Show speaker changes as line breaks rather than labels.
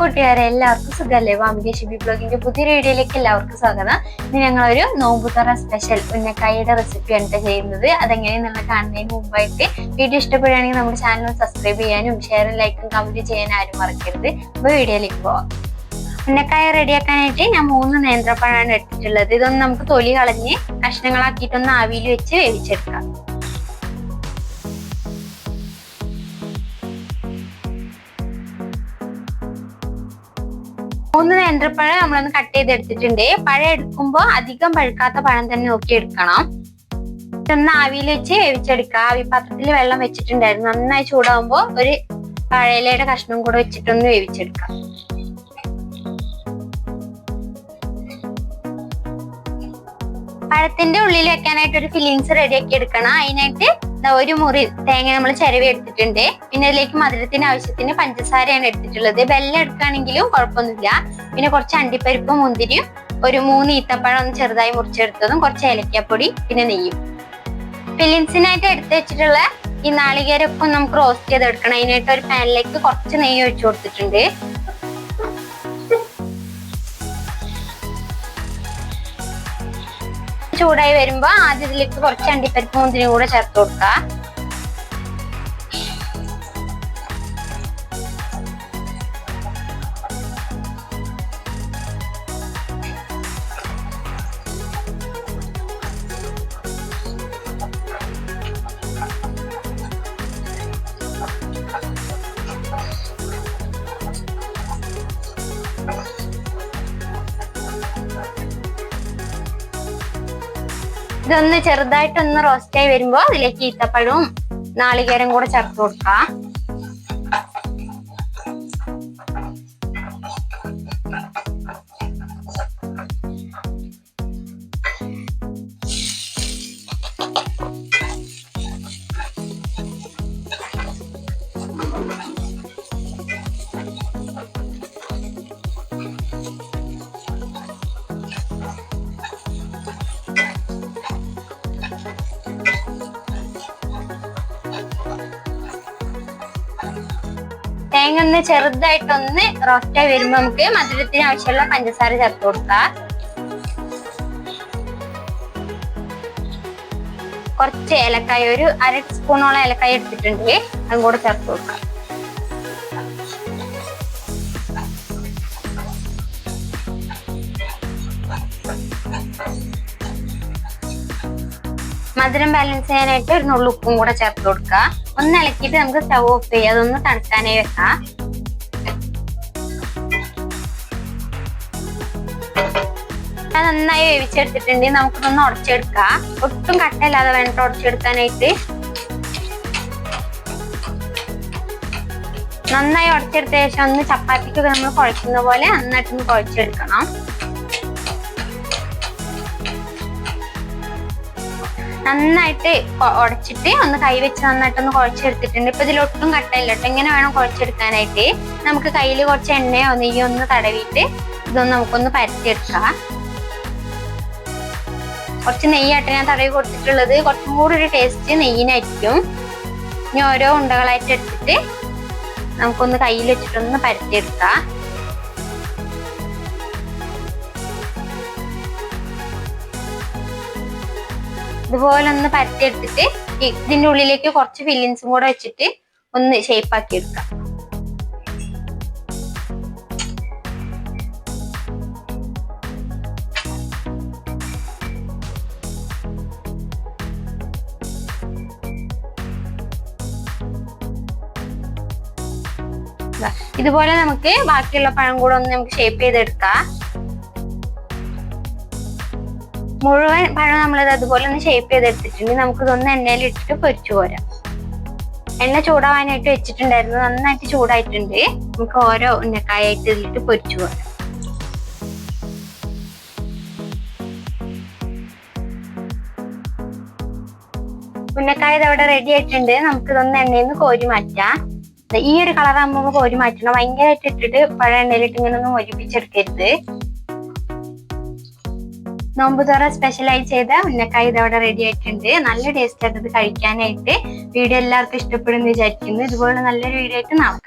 കൂട്ടുകാരെ എല്ലാവർക്കും സുഖല്ലേ? വാമിക ഷിബി ബ്ലോഗിന്റെ പുതിയ വീഡിയോയിലേക്ക് എല്ലാവർക്കും സ്വാഗതം. ഇന്ന് ഞങ്ങളൊരു നോമ്പുതുറ സ്പെഷ്യൽ ഉന്നക്കായയുടെ റെസിപ്പിയാണ് ചെയ്യുന്നത്. അതെങ്ങനെയെന്നുള്ള കാണുന്നതിന് മുമ്പായിട്ട് വീഡിയോ ഇഷ്ടപ്പെടുകയാണെങ്കിൽ നമ്മുടെ ചാനൽ സബ്സ്ക്രൈബ് ചെയ്യാനും ഷെയറും ലൈക്കും കമന്റ് ചെയ്യാനും ആരും മറക്കരുത്. അപ്പൊ വീഡിയോയിലേക്ക് പോവാം. ഉന്നക്കായ റെഡിയാക്കാനായിട്ട് ഞാൻ 3 നേന്ത്രപ്പഴമാണ് എടുത്തിട്ടുള്ളത്. ഇതൊന്ന് നമുക്ക് തൊലി കളഞ്ഞ് കഷ്ണങ്ങളാക്കിയിട്ടൊന്ന് ആവിയിൽ വെച്ച് വേവിച്ചെടുക്കാം. മൂന്ന് നേന്ത്രപ്പഴം നമ്മളൊന്ന് കട്ട് ചെയ്തെടുത്തിട്ടുണ്ട്. പഴം എടുക്കുമ്പോൾ അധികം പഴുക്കാത്ത പഴം തന്നെ നോക്കി എടുക്കണം. ഇതൊന്ന് ആവിയിൽ വെച്ച് വേവിച്ചെടുക്കുക. ആവിപാത്രത്തിൽ വെള്ളം വെച്ചിട്ടുണ്ടായിരുന്നു. നന്നായി ചൂടാകുമ്പോൾ ഒരു പഴയിലയുടെ കഷ്ണം കൂടെ വെച്ചിട്ടൊന്ന് വേവിച്ചെടുക്കാം. പഴത്തിന്റെ ഉള്ളിൽ വെക്കാനായിട്ട് ഒരു ഫില്ലിങ്സ് റെഡിയാക്കി എടുക്കണം. അതിനായിട്ട് ഒരു മുറി തേങ്ങ നമ്മൾ ചിരവി എടുത്തിട്ടുണ്ട്. പിന്നെ അതിലേക്ക് മധുരത്തിന് ആവശ്യത്തിന് പഞ്ചസാരയാണ് എടുത്തിട്ടുള്ളത്. വെല്ലം എടുക്കുകയാണെങ്കിലും കുഴപ്പമൊന്നുമില്ല. പിന്നെ കുറച്ച് അണ്ടിപ്പരിപ്പും മുന്തിരിയും ഒരു 3 ഈത്തപ്പഴം ഒന്ന് ചെറുതായി മുറിച്ചെടുത്തതും കുറച്ച് ഏലക്കാപ്പൊടി പിന്നെ നെയ്യും. ഫില്ലിങ്സിനായിട്ട് എടുത്തു വെച്ചിട്ടുള്ള ഈ നാളികേരൊക്കെ നമുക്ക് റോസ്റ്റ് ചെയ്തെടുക്കണം. അതിനായിട്ട് ഒരു പാനിലേക്ക് കുറച്ച് നെയ്യ് ഒഴിച്ചു കൊടുത്തിട്ടുണ്ട്. ചൂടായി വരുമ്പോ ആദ്യം ഇതിലേക്ക് കുറച്ച് അണ്ടിപ്പരിപ്പ് മുന്തിരിയും കൂടെ ചേർത്ത് കൊടുക്കുക. ഇതൊന്ന് ചെറുതായിട്ടൊന്ന് റോസ്റ്റായി വരുമ്പോ അതിലേക്ക് ഈത്തപ്പഴവും നാളികേരം കൂടെ ചേർത്ത് കൊടുക്കാം. തേങ്ങ ഒന്ന് ചെറുതായിട്ടൊന്ന് റോസ്റ്റായി വരുമ്പോ നമുക്ക് മധുരത്തിന് ആവശ്യമുള്ള പഞ്ചസാര ചേർത്ത് കൊടുക്കാം. കുറച്ച് ഏലക്കായ, ഒരു 1/2 ടീസ്പൂണോളം ഏലക്കായ എടുത്തിട്ടുണ്ട്. അതും കൂടെ ചേർത്ത് കൊടുക്കാം. മധുരം ബാലൻസ് ചെയ്യാനായിട്ട് ഒരു നുള്ളു ഉപ്പും കൂടെ ചേർത്ത് കൊടുക്കുക. ഒന്ന് ഇളക്കിയിട്ട് നമുക്ക് സ്റ്റവ് ഓഫ് ചെയ്യാം. അതൊന്ന് തണുക്കാനായി വെക്കാം. നന്നായി വേവിച്ചെടുത്തിട്ടുണ്ട്. നമുക്കിതൊന്ന് ഉടച്ചെടുക്കാം. ഒട്ടും കട്ടയില്ലാതെ വേണ്ട ഉടച്ചെടുക്കാനായിട്ട്. നന്നായി ഉടച്ചെടുത്ത ശേഷം ഒന്ന് ചപ്പാത്തിക്ക് നമ്മൾ കുഴക്കുന്ന പോലെ നന്നായിട്ടൊന്ന് കുഴച്ചെടുക്കണം. നന്നായിട്ട് ഉടച്ചിട്ട് ഒന്ന് കൈവച്ച് നന്നായിട്ടൊന്ന് കുഴച്ചെടുത്തിട്ടുണ്ട്. ഇപ്പൊ ഇതിലൊട്ടും കട്ടയില്ല കേട്ടോ. ഇങ്ങനെ വേണം കുഴച്ചെടുക്കാനായിട്ട്. നമുക്ക് കയ്യിൽ കുറച്ച് എണ്ണയോ നെയ്യോ ഒന്ന് തടവിയിട്ട് ഇതൊന്ന് നമുക്കൊന്ന് പരത്തിയെടുക്കാം. കുറച്ച് നെയ്യായിട്ട് ഞാൻ തടവി കൊടുത്തിട്ടുള്ളത്. കുറച്ചും കൂടി ഒരു ടേസ്റ്റ് നെയ്യിനായിരിക്കും. ഇനി ഓരോ ഉണ്ടകളായിട്ട് എടുത്തിട്ട് നമുക്കൊന്ന് കയ്യിൽ വെച്ചിട്ടൊന്ന് പരത്തിയെടുക്കാം. ഇതുപോലെ ഒന്ന് പരത്തിയെടുത്തിട്ട് ഇതിന്റെ ഉള്ളിലേക്ക് കുറച്ച് ഫില്ലിങ്സും കൂടെ വെച്ചിട്ട് ഒന്ന് ഷേപ്പ് ആക്കി എടുക്കാം. ഇതുപോലെ നമുക്ക് ബാക്കിയുള്ള പഴം കൂടെ ഒന്ന് നമുക്ക് ഷേപ്പ് ചെയ്തെടുക്കാം. മുഴുവൻ പഴം നമ്മളിത് അതുപോലെ ഒന്ന് ഷേപ്പ് ചെയ്തെടുത്തിട്ടുണ്ട്. നമുക്കിതൊന്ന് എണ്ണയിൽ ഇട്ടിട്ട് പൊരിച്ചു പോരാം. എണ്ണ ചൂടാവാനായിട്ട് വെച്ചിട്ടുണ്ടായിരുന്നു. നന്നായിട്ട് ചൂടായിട്ടുണ്ട്. നമുക്ക് ഓരോ ഉന്നക്കായായിട്ട് ഇതിലിട്ട് പൊരിച്ചു പോരാം. ഉന്നക്കായ ഇതവിടെ റെഡി ആയിട്ടുണ്ട്. നമുക്കിതൊന്ന് എണ്ണയിൽ നിന്ന് കോരി മാറ്റാം. ഈ ഒരു കളറാകുമ്പോൾ കോരി മാറ്റണം. ഭയങ്കരമായിട്ട് ഇട്ടിട്ട് പഴം എണ്ണയിലിട്ട് ഇങ്ങനെ ഒന്നും ഒലിപ്പിച്ചെടുക്കരുത്. നോമ്പുതുറ സ്പെഷ്യലായി ചെയ്ത ഉന്നക്കായ ഇതവിടെ റെഡി ആയിട്ടുണ്ട്. നല്ല ടേസ്റ്റ് ആയിട്ട് ഇത് കഴിക്കാനായിട്ട്. വീഡിയോ എല്ലാവർക്കും ഇഷ്ടപ്പെടുമെന്ന് വിചാരിക്കുന്നു. ഇതുപോലെ നല്ലൊരു വീഡിയോ ആയിട്ട് നാളെ